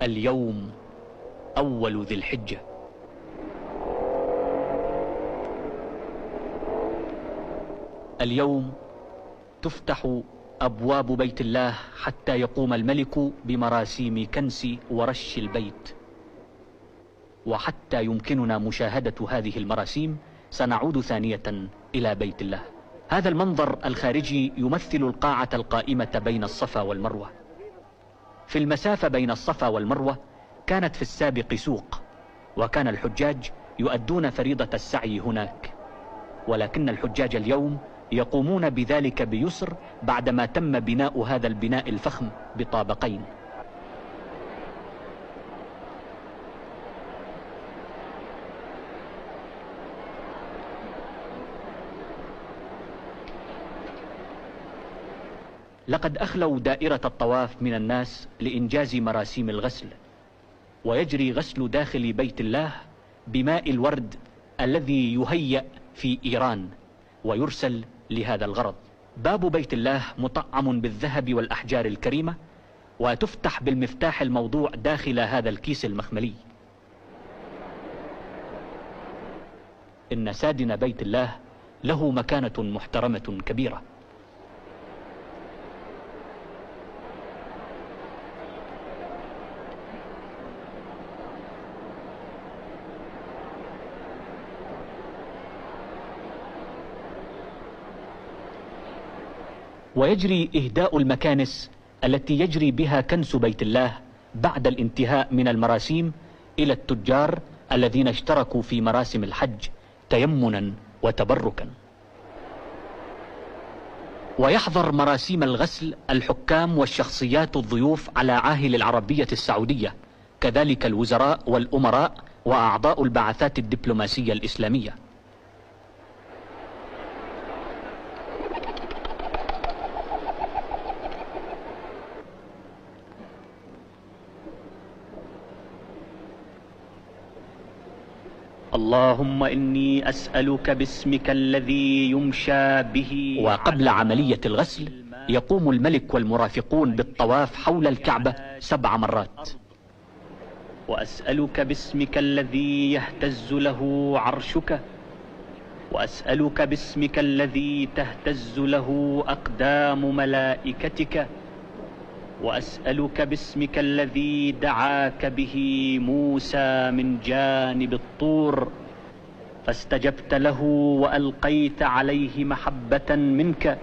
اليوم أول ذي الحجة. اليوم تفتح أبواب بيت الله حتى يقوم الملك بمراسيم كنس ورش البيت. وحتى يمكننا مشاهدة هذه المراسيم سنعود ثانية إلى بيت الله. هذا المنظر الخارجي يمثل القاعة القائمة بين الصفا والمروة. في المسافة بين الصفا والمروة كانت في السابق سوق، وكان الحجاج يؤدون فريضة السعي هناك، ولكن الحجاج اليوم يقومون بذلك بيسر بعدما تم بناء هذا البناء الفخم بطابقين. لقد أخلوا دائرة الطواف من الناس لإنجاز مراسيم الغسل، ويجري غسل داخل بيت الله بماء الورد الذي يهيأ في إيران ويرسل لهذا الغرض. باب بيت الله مطعم بالذهب والأحجار الكريمة، وتفتح بالمفتاح الموضوع داخل هذا الكيس المخملي. إن سادن بيت الله له مكانة محترمة كبيرة. ويجري إهداء المكانس التي يجري بها كنس بيت الله بعد الانتهاء من المراسيم إلى التجار الذين اشتركوا في مراسم الحج تيمنا وتبركا. ويحضر مراسيم الغسل الحكام والشخصيات الضيوف على عاهل العربية السعودية، كذلك الوزراء والأمراء وأعضاء البعثات الدبلوماسية الإسلامية. اللهم إني أسألك باسمك الذي يمشى به. وقبل عملية الغسل يقوم الملك والمرافقون بالطواف حول الكعبة 7 مرات. وأسألك باسمك الذي يهتز له عرشك، وأسألك باسمك الذي تهتز له أقدام ملائكتك، وأسألك باسمك الذي دعاك به موسى من جانب الطور فاستجبت له وألقيت عليه محبة منك،